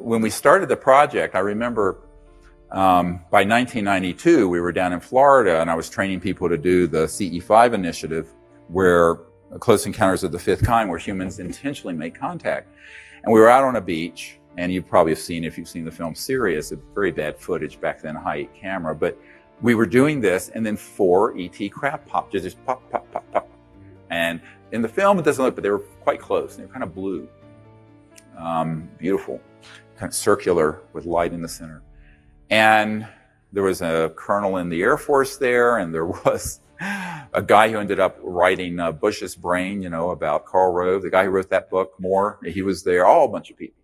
when we started the project, I remember by 1992, we were down in Florida, and I was training people to do the CE5 initiative, where Close Encounters of the Fifth Kind, where humans intentionally make contact. And we were out on a beach, and you probably have seen, if you've seen the film Sirius, it's very bad footage back then, high camera, but we were doing this, and then 4 ET craft popped, just pop, pop, pop, pop. And in the film, it doesn't look, but they were quite close. They were kind of blue, beautiful, kind of circular with light in the center. And there was a colonel in the Air Force there, and there was a guy who ended up writing Bush's Brain, you know, about Karl Rove, the guy who wrote that book, More. He was there, all a bunch of people.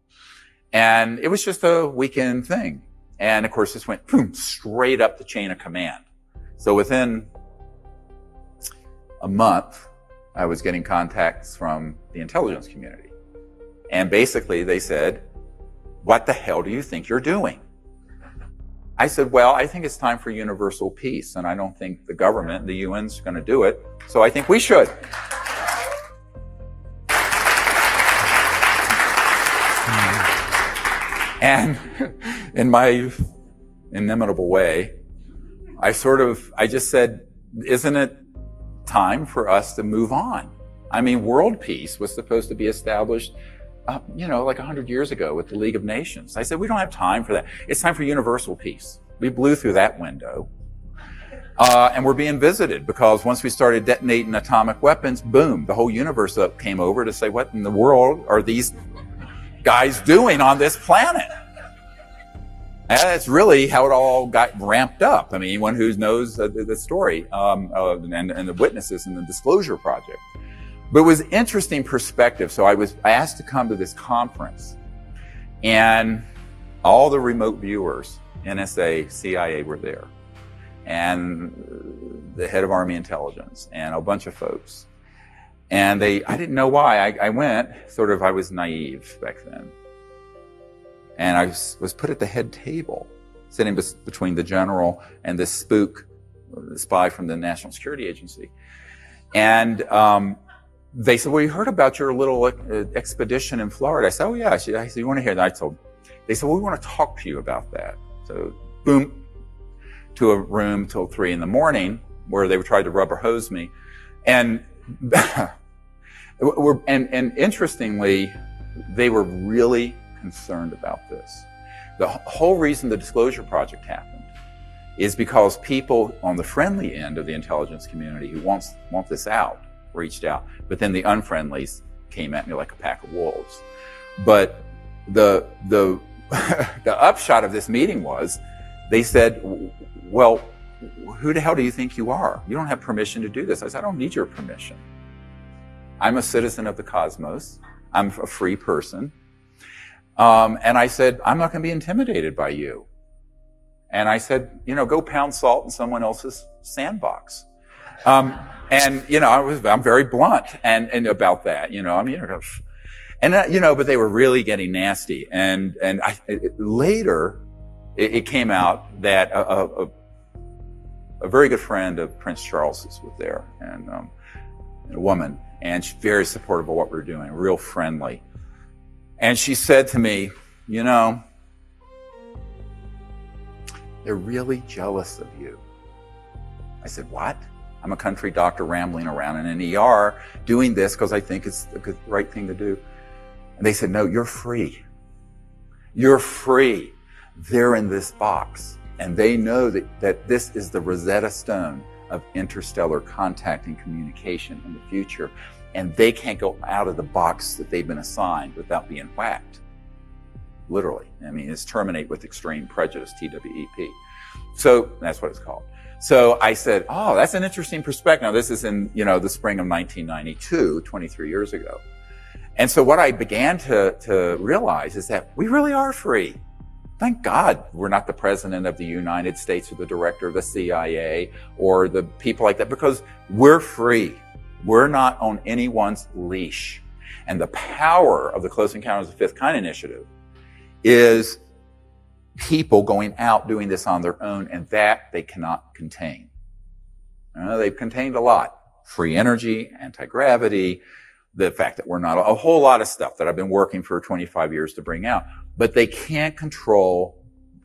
And it was just a weekend thing. And of course, this went boom, straight up the chain of command. So within a month, I was getting contacts from the intelligence community. And basically they said, "What the hell do you think you're doing?" I said, "Well, I think it's time for universal peace, and I don't think the government, the UN's going to do it, so I think we should." And in my inimitable way, I just said, "Isn't it time for us to move on?" I mean, world peace was supposed to be established like 100 years ago with the League of Nations. I said, we don't have time for that. It's time for universal peace. We blew through that window. And we're being visited because once we started detonating atomic weapons, boom, the whole universe came over to say, what in the world are these guys doing on this planet? And that's really how it all got ramped up. I mean, anyone who knows the story and the witnesses in the Disclosure Project. But it was interesting perspective. So I was asked to come to this conference, and all the remote viewers, NSA, CIA, were there, and the head of Army Intelligence, and a bunch of folks. And I didn't know why. I went, I was naive back then. And I was put at the head table, sitting between the general and this spook, the spy from the National Security Agency. And they said, "Well, you heard about your little expedition in Florida." I said, "Oh, yeah." I said, "You want to hear that?" They said, "Well, we want to talk to you about that." So, boom, to a room till 3 a.m, where they tried to rubber hose me. And and interestingly, they were really concerned about this. The whole reason the Disclosure Project happened is because people on the friendly end of the intelligence community who want this out reached out, but then the unfriendlies came at me like a pack of wolves. But the upshot of this meeting was they said, "Well, who the hell do you think you are? You don't have permission to do this." I said, "I don't need your permission. I'm a citizen of the cosmos. I'm a free person." And I said, "I'm not going to be intimidated by you." And I said, "Go pound salt in someone else's sandbox." And I'm very blunt and about that, but they were really getting nasty. And later it came out that a very good friend of Prince Charles's was there, and a woman, and she's very supportive of what we're doing, real friendly. And she said to me, "They're really jealous of you." I said, "What?" I'm a country doctor rambling around in an ER doing this because I think it's the right thing to do. And they said, "No, you're free. You're free. They're in this box. And they know that this is the Rosetta Stone of interstellar contact and communication in the future. And they can't go out of the box that they've been assigned without being whacked." Literally. I mean, it's terminate with extreme prejudice, TWEP. So that's what it's called. So I said, "Oh, that's an interesting perspective." Now, this is in, the spring of 1992, 23 years ago. And so what I began to realize is that we really are free. Thank God we're not the president of the United States or the director of the CIA or the people like that, because we're free. We're not on anyone's leash. And the power of the Close Encounters of the Fifth Kind initiative is people going out doing this on their own, and that they cannot contain. They've contained a lot. Free energy, anti-gravity, the fact that we're not, a whole lot of stuff that I've been working for 25 years to bring out. but they can't control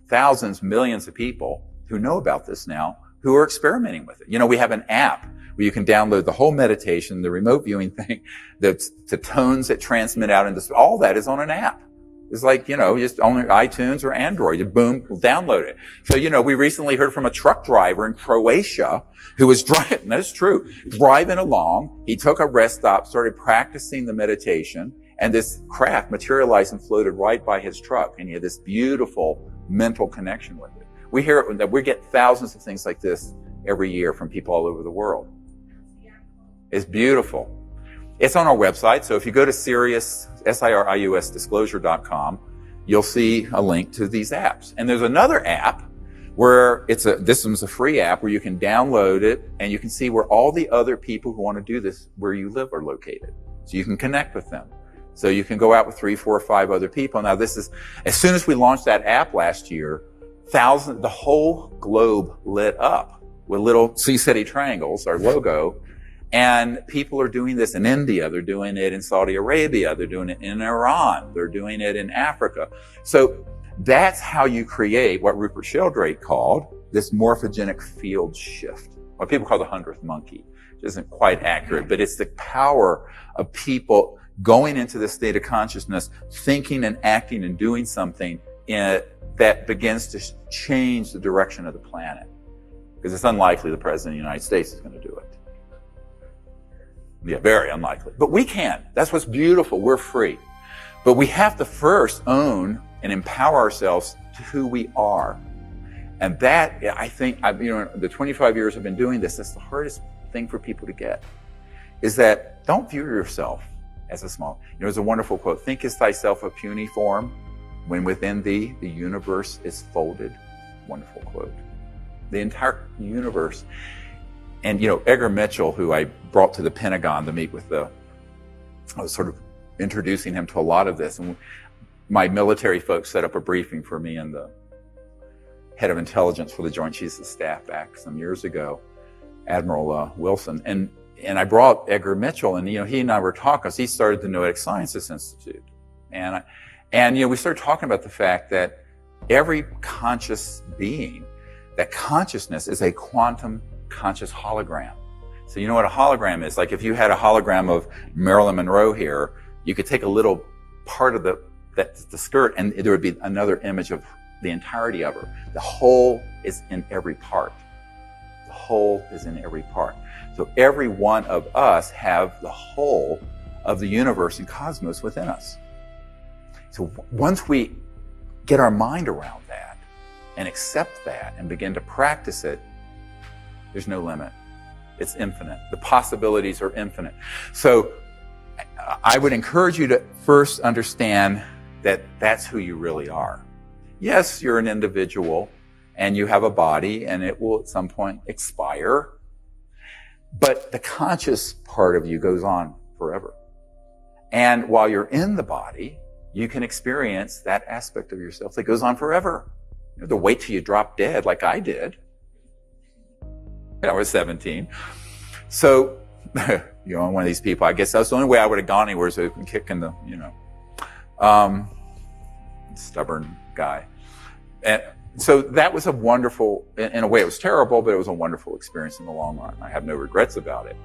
thousands, millions of people who know about this now, who are experimenting with it. You know, we have an app where you can download the whole meditation, the remote viewing thing, the tones that transmit out into, all that is on an app. It's like, you know, just on iTunes or Android, you boom, download it. So, you know, we recently heard from a truck driver in Croatia who was driving, that's true, driving along. He took a rest stop, started practicing the meditation, and this craft materialized and floated right by his truck. And he had this beautiful mental connection with it. We get thousands of things like this every year from people all over the world. It's beautiful. It's on our website. So if you go to SiriusDisclosure.com, you'll see a link to these apps. And there's another app where this one's a free app where you can download it and you can see where all the other people who want to do this where you live are located. So you can connect with them. So you can go out with 3, 4, 5 other people. Now this is, as soon as we launched that app last year, the whole globe lit up with little Sea City triangles, our logo. And people are doing this in India. They're doing it in Saudi Arabia. They're doing it in Iran. They're doing it in Africa. So that's how you create what Rupert Sheldrake called this morphogenic field shift, what people call the 100th monkey, which isn't quite accurate, but it's the power of people going into this state of consciousness, thinking and acting and doing something that begins to change the direction of the planet. Because it's unlikely the President of the United States is going to do it. Yeah, very unlikely. But we can. That's what's beautiful. We're free. But we have to first own and empower ourselves to who we are. And that, I think, the 25 years I've been doing this, that's the hardest thing for people to get, is that don't view yourself as a small. There's a wonderful quote, thinkest thyself a puny form, when within thee the universe is folded. Wonderful quote. The entire universe. And, Edgar Mitchell, who I brought to the Pentagon to meet with I was sort of introducing him to a lot of this. And my military folks set up a briefing for me and the head of intelligence for the Joint Chiefs of Staff back some years ago, Admiral Wilson. And I brought Edgar Mitchell, and, he and I were talking, because he started the Noetic Sciences Institute. And we started talking about the fact that every conscious being, that consciousness is a quantum conscious hologram. So you know what a hologram is? Like if you had a hologram of Marilyn Monroe here, you could take a little part of the skirt and there would be another image of the entirety of her. The whole is in every part. The whole is in every part. So every one of us have the whole of the universe and cosmos within us. So once we get our mind around that and accept that and begin to practice it, there's no limit. It's infinite. The possibilities are infinite. So I would encourage you to first understand that that's who you really are. Yes, you're an individual and you have a body and it will at some point expire, but the conscious part of you goes on forever. And while you're in the body, you can experience that aspect of yourself that goes on forever. You don't have to wait till you drop dead like I did. I was 17. So, I'm one of these people. I guess that's the only way I would have gone anywhere is kicking the, stubborn guy. And so that was a wonderful, in a way it was terrible, but it was a wonderful experience in the long run. I have no regrets about it.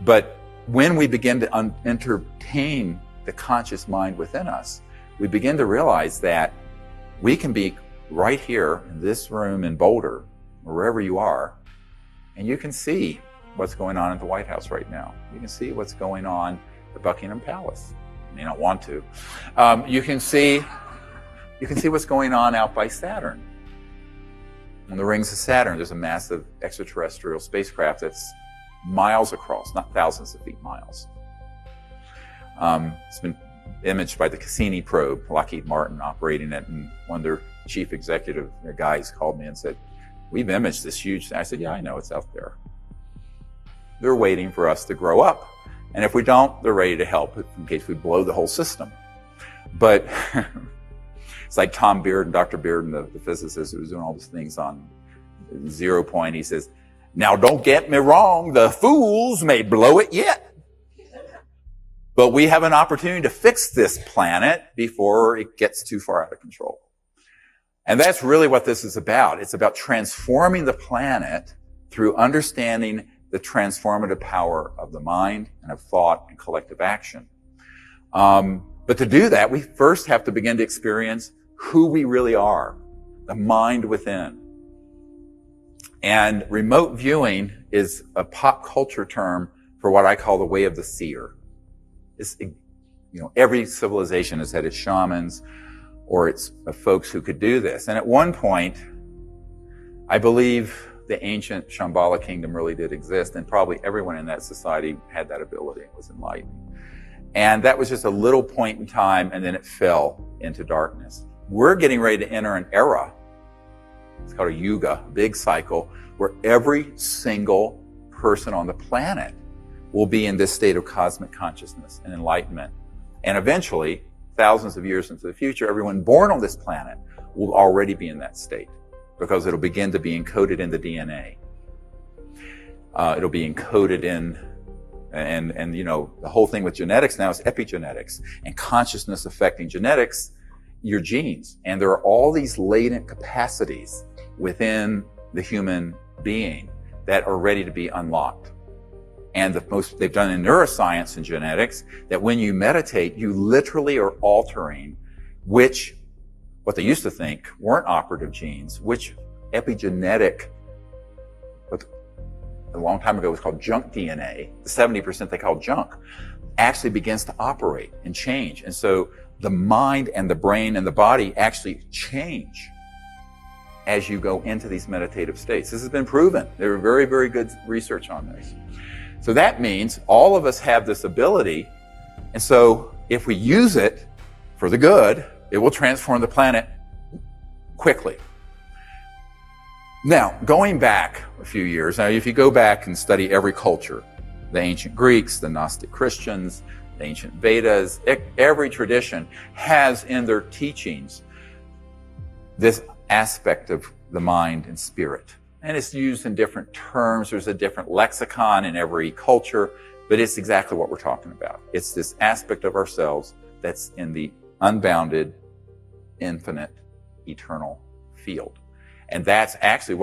But when we begin to entertain the conscious mind within us, we begin to realize that we can be right here in this room in Boulder, or wherever you are, and you can see what's going on at the White House right now. You can see what's going on at Buckingham Palace. You may not want to. You can see what's going on out by Saturn. On the rings of Saturn, there's a massive extraterrestrial spacecraft that's miles across, not thousands of feet, miles. It's been imaged by the Cassini probe, Lockheed Martin operating it, and one of their chief executive guys called me and said, we've imaged this huge thing. I said, yeah, I know it's out there. They're waiting for us to grow up. And if we don't, they're ready to help in case we blow the whole system. But it's like Tom Bearden, Dr. Bearden, the physicist who was doing all these things on 0 point. He says, now don't get me wrong, the fools may blow it yet. But we have an opportunity to fix this planet before it gets too far out of control. And that's really what this is about. It's about transforming the planet through understanding the transformative power of the mind and of thought and collective action. But to do that, we first have to begin to experience who we really are, the mind within. And remote viewing is a pop culture term for what I call the way of the seer. Every civilization has had its shamans or its folks who could do this. And at one point, I believe the ancient Shambhala kingdom really did exist, and probably everyone in that society had that ability, was enlightened. And that was just a little point in time, and then it fell into darkness. We're getting ready to enter an era. It's called a yuga, a big cycle, where every single person on the planet will be in this state of cosmic consciousness and enlightenment. And eventually, thousands of years into the future, everyone born on this planet will already be in that state, because it'll begin to be encoded in the DNA. It'll be encoded in, and the whole thing with genetics now is epigenetics, and consciousness affecting genetics, your genes. And there are all these latent capacities within the human being that are ready to be unlocked. And they've done in neuroscience and genetics that when you meditate, you literally are altering what they used to think weren't operative genes, which epigenetic, what a long time ago was called junk DNA, the 70% they call junk, actually begins to operate and change. And so the mind and the brain and the body actually change as you go into these meditative states. This has been proven. There are very, very good research on this. So that means all of us have this ability. And so if we use it for the good, it will transform the planet quickly. Now, going back a few years, now if you go back and study every culture, the ancient Greeks, the Gnostic Christians, the ancient Vedas, every tradition has in their teachings this aspect of the mind and spirit. And it's used in different terms. There's a different lexicon in every culture, but it's exactly what we're talking about. It's this aspect of ourselves that's in the unbounded, infinite, eternal field. And that's actually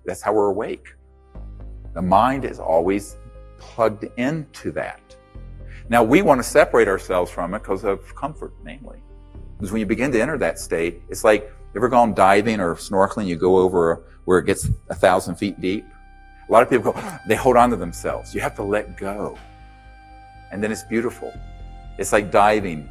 that's how we're awake. The mind is always plugged into that. Now, we want to separate ourselves from it because of comfort, mainly. Because when you begin to enter that state, it's like, you ever gone diving or snorkeling, you go over where it gets 1,000 feet deep? A lot of people go, they hold on to themselves. You have to let go. And then it's beautiful. It's like diving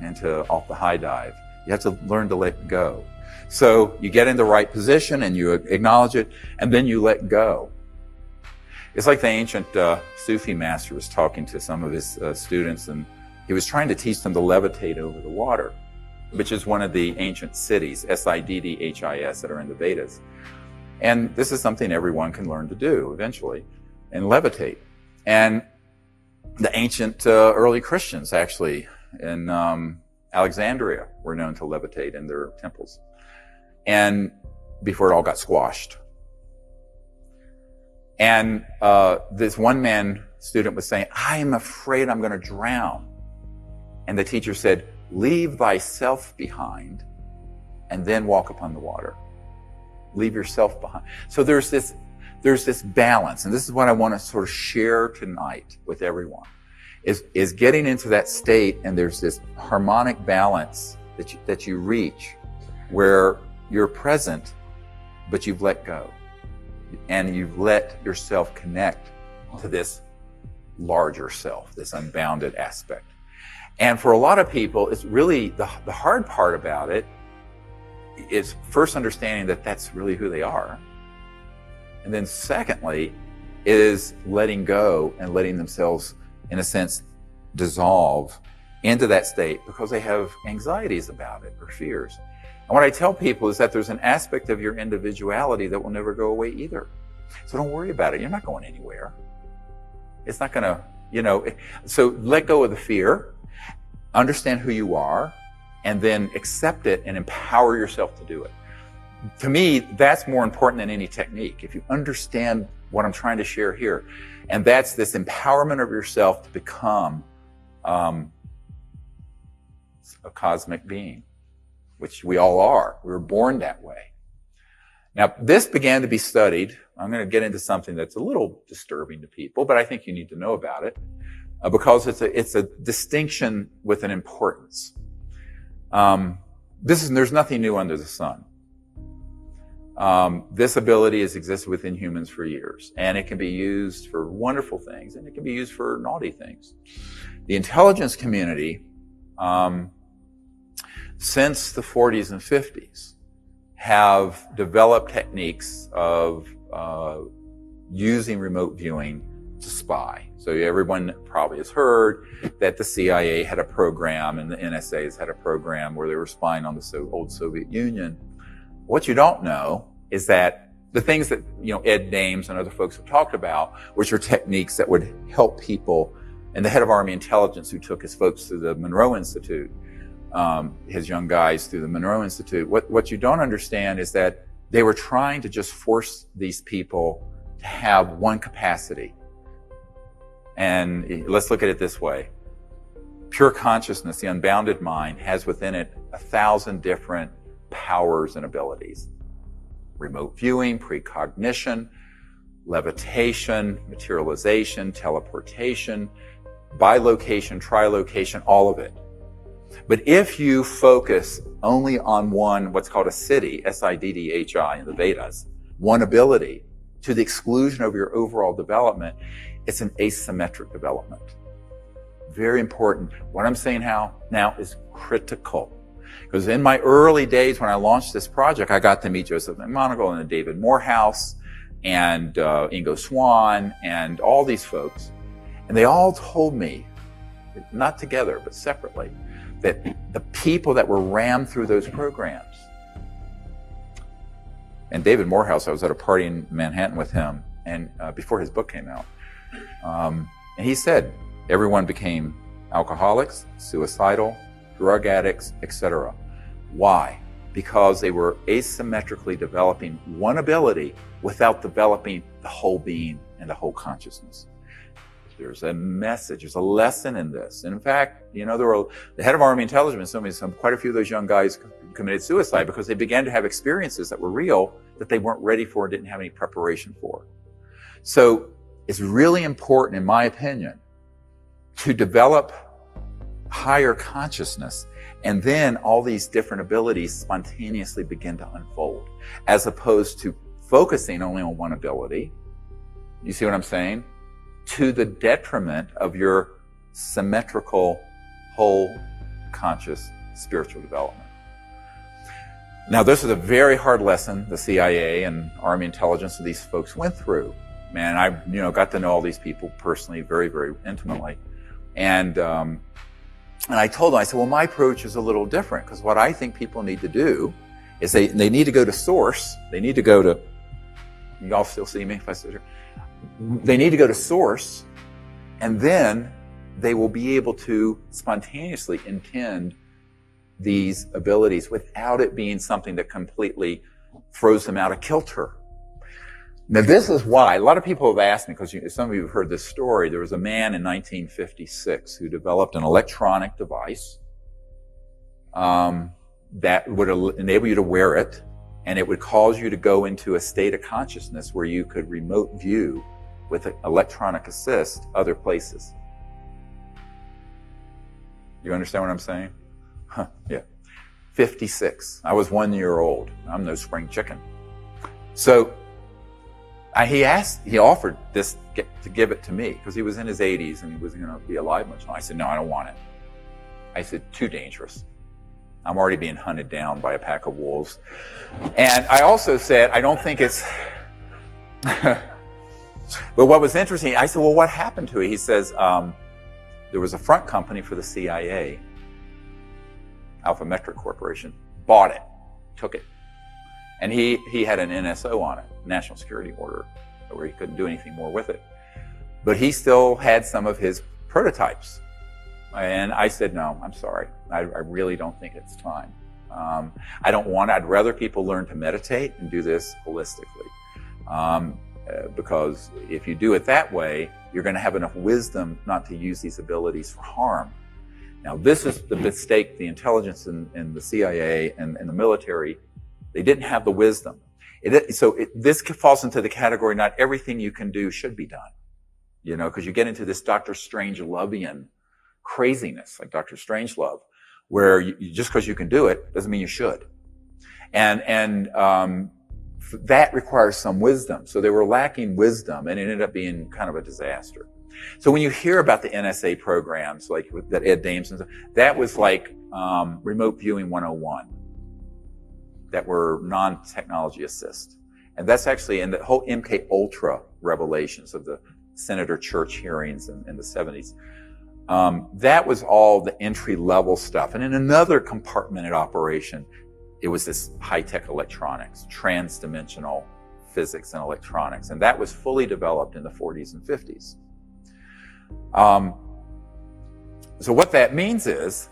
off the high dive. You have to learn to let go. So you get in the right position and you acknowledge it, and then you let go. It's like the ancient Sufi master was talking to some of his students, and he was trying to teach them to levitate over the water, which is one of the ancient siddhis, S-I-D-D-H-I-S, that are in the Vedas. And this is something everyone can learn to do eventually, and levitate. And the ancient early Christians, actually, in Alexandria, were known to levitate in their temples, and before it all got squashed. And this one man student was saying, I am afraid I'm going to drown. And the teacher said, leave thyself behind and then walk upon the water. Leave yourself behind. So there's this balance, and this is what I want to sort of share tonight with everyone, is getting into that state, and there's this harmonic balance that you reach where you're present, but you've let go. And you've let yourself connect to this larger self, this unbounded aspect. And for a lot of people, it's really the hard part about it is first understanding that that's really who they are. And then secondly, is letting go and letting themselves, in a sense, dissolve into that state because they have anxieties about it or fears. And what I tell people is that there's an aspect of your individuality that will never go away either. So don't worry about it. You're not going anywhere. It's not going to, so let go of the fear, understand who you are, and then accept it and empower yourself to do it. To me, that's more important than any technique. If you understand what I'm trying to share here, and that's this empowerment of yourself to become a cosmic being, which we all are. We were born that way. Now, this began to be studied. I'm going to get into something that's a little disturbing to people, but I think you need to know about it because it's a distinction with an importance. There's nothing new under the sun. This ability has existed within humans for years, and it can be used for wonderful things, and it can be used for naughty things. The intelligence community, since the 40s and 50s, have developed techniques of using remote viewing to spy. So everyone probably has heard that the CIA had a program and the NSA has had a program where they were spying on the old Soviet Union. What you don't know is that the things that, Ed Dames and other folks have talked about, which are techniques that would help people, and the head of Army Intelligence who took his folks to the Monroe Institute, his young guys through the Monroe Institute. What you don't understand is that they were trying to just force these people to have one capacity. And let's look at it this way. Pure consciousness, the unbounded mind, has within it 1,000 different powers and abilities. Remote viewing, precognition, levitation, materialization, teleportation, bilocation, trilocation, all of it. But if you focus only on one, what's called a siddhi, S-I-D-D-H-I in the Vedas, one ability, to the exclusion of your overall development, it's an asymmetric development. Very important. What I'm saying now is critical. Because in my early days when I launched this project, I got to meet Joseph McMoneagle and David Morehouse and Ingo Swann and all these folks. And they all told me, not together, but separately, that the people that were rammed through those programs. And David Morehouse, I was at a party in Manhattan with him, and before his book came out, and he said everyone became alcoholics, suicidal, drug addicts, etc. Why? Because they were asymmetrically developing one ability without developing the whole being and the whole consciousness. There's a message, there's a lesson in this. And in fact, there were the head of Army Intelligence told me quite a few of those young guys committed suicide because they began to have experiences that were real that they weren't ready for and didn't have any preparation for. So it's really important, in my opinion, to develop higher consciousness, and then all these different abilities spontaneously begin to unfold, as opposed to focusing only on one ability. You see what I'm saying? To the detriment of your symmetrical, whole, conscious, spiritual development. Now, this is a very hard lesson the CIA and Army Intelligence and these folks went through. Man, I got to know all these people personally, very, very intimately. And I told them, I said, well, my approach is a little different, because what I think people need to do is they need to go to source. They need to go to, you all still see me if I sit here? They need to go to source, and then they will be able to spontaneously intend these abilities without it being something that completely throws them out of kilter. Now, this is why a lot of people have asked me, because some of you have heard this story. There was a man in 1956 who developed an electronic device that would enable you to wear it, and it would cause you to go into a state of consciousness where you could remote view with an electronic assist other places. You understand what I'm saying? Huh, yeah. 56. I was 1 year old. I'm no spring chicken. So he offered this to give it to me because he was in his 80s and he wasn't going to be alive much longer. I said, no, I don't want it. I said, too dangerous. I'm already being hunted down by a pack of wolves. And I also said, I don't think it's... But what was interesting, I said, well, what happened to it? He says, there was a front company for the CIA, Alphametric Corporation, bought it, took it. And he had an NSO on it, National Security Order, where he couldn't do anything more with it. But he still had some of his prototypes. And I said, no, I'm sorry. I really don't think it's time. I don't want it. I'd rather people learn to meditate and do this holistically. Because if you do it that way, you're going to have enough wisdom not to use these abilities for harm. Now, this is the mistake the intelligence and the CIA and the military, they didn't have the wisdom. This falls into the category, not everything you can do should be done. You know, because you get into this Dr. Strangelovian craziness, like Dr. Strangelove, where just because you can do it doesn't mean you should. And that requires some wisdom. So they were lacking wisdom, and it ended up being kind of a disaster. So when you hear about the NSA programs, like that Ed Dameson, that was like remote viewing 101, that were non-technology assist. And that's actually in the whole MK Ultra revelations of the Senator Church hearings in the 70s. That was all the entry-level stuff. And in another compartmented operation, it was this high-tech electronics, trans-dimensional physics and electronics. And that was fully developed in the 40s and 50s. So what that means is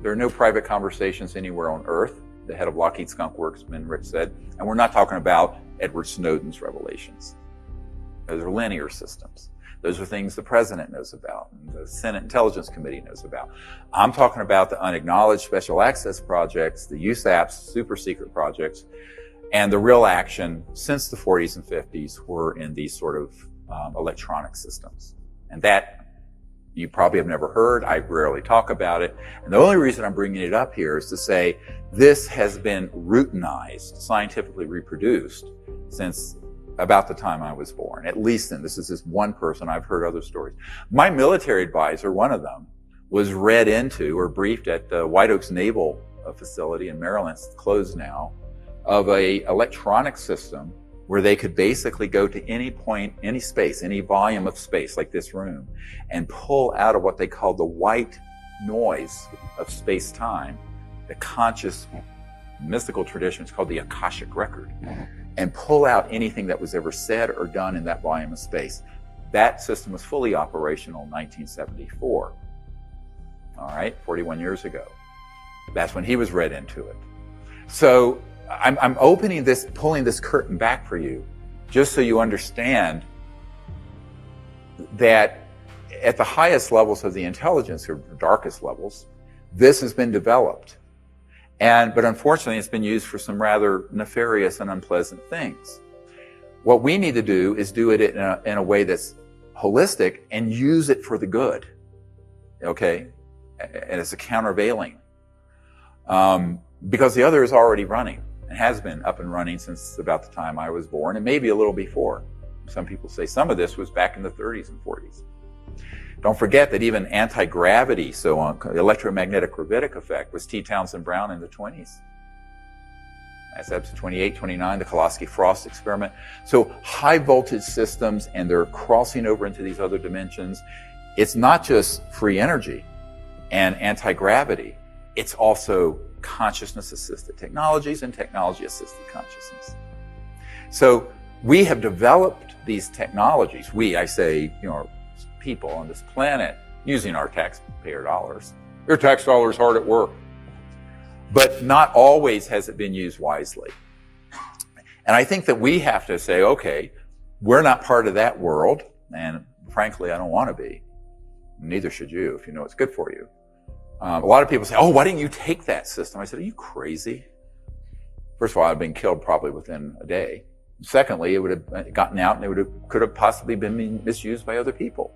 there are no private conversations anywhere on Earth, the head of Lockheed Skunk Works, Ben Rich, said, and we're not talking about Edward Snowden's revelations. Those are linear systems. Those are things the president knows about, and the Senate Intelligence Committee knows about. I'm talking about the unacknowledged special access projects, the USAPs, super secret projects, and the real action since the 40s and 50s were in these sort of electronic systems. And that you probably have never heard. I rarely talk about it. And the only reason I'm bringing it up here is to say this has been routinized, scientifically reproduced since about the time I was born. At least then, this is just one person. I've heard other stories. My military advisor, one of them, was read into or briefed at the White Oaks Naval Facility in Maryland, it's closed now, of a electronic system where they could basically go to any point, any space, any volume of space, like this room, and pull out of what they call the white noise of space-time, the conscious mystical tradition, it's called the Akashic Record, and pull out anything that was ever said or done in that volume of space. That system was fully operational in 1974. All right, 41 years ago. That's when he was read into it. So I'm opening this, pulling this curtain back for you, just so you understand that at the highest levels of the intelligence, or darkest levels, this has been developed. But unfortunately, it's been used for some rather nefarious and unpleasant things. What we need to do is do it in a way that's holistic and use it for the good, okay? And it's a countervailing. Because the other is already running and has been up and running since about the time I was born, and maybe a little before. Some people say some of this was back in the 30s and 40s. Don't forget that even anti-gravity, so on, electromagnetic gravitic effect, was T. Townsend Brown in the 20s. That's episode 28, 29, the Kolosky-Frost experiment. So high voltage systems, and they're crossing over into these other dimensions. It's not just free energy and anti-gravity. It's also consciousness-assisted technologies and technology-assisted consciousness. So we have developed these technologies. We, I say, people on this planet, using our taxpayer dollars. Your tax dollars hard at work. But not always has it been used wisely. And I think that we have to say, okay, we're not part of that world, and frankly, I don't want to be. Neither should you, if you know it's good for you. A lot of people say, oh, why didn't you take that system? I said, are you crazy? First of all, I'd been killed probably within a day. Secondly, it would have gotten out, and could have possibly been misused by other people.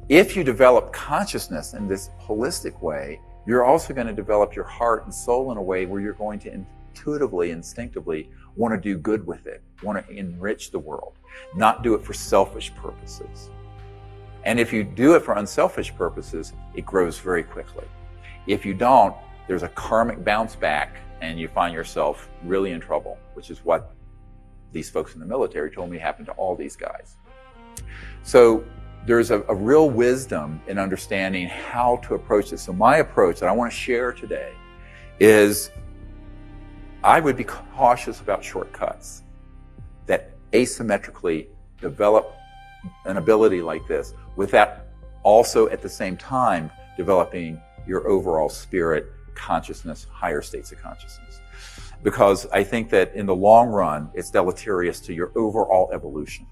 If you develop consciousness in this holistic way, you're also going to develop your heart and soul in a way where you're going to intuitively, instinctively want to do good with it, want to enrich the world, not do it for selfish purposes. And if you do it for unselfish purposes, it grows very quickly. If you don't, there's a karmic bounce back and you find yourself really in trouble, which is what these folks in the military told me happened to all these guys. So there's a real wisdom in understanding how to approach this. So my approach that I want to share today is I would be cautious about shortcuts that asymmetrically develop an ability like this without also at the same time developing your overall spirit, consciousness, higher states of consciousness. Because I think that in the long run, it's deleterious to your overall evolution.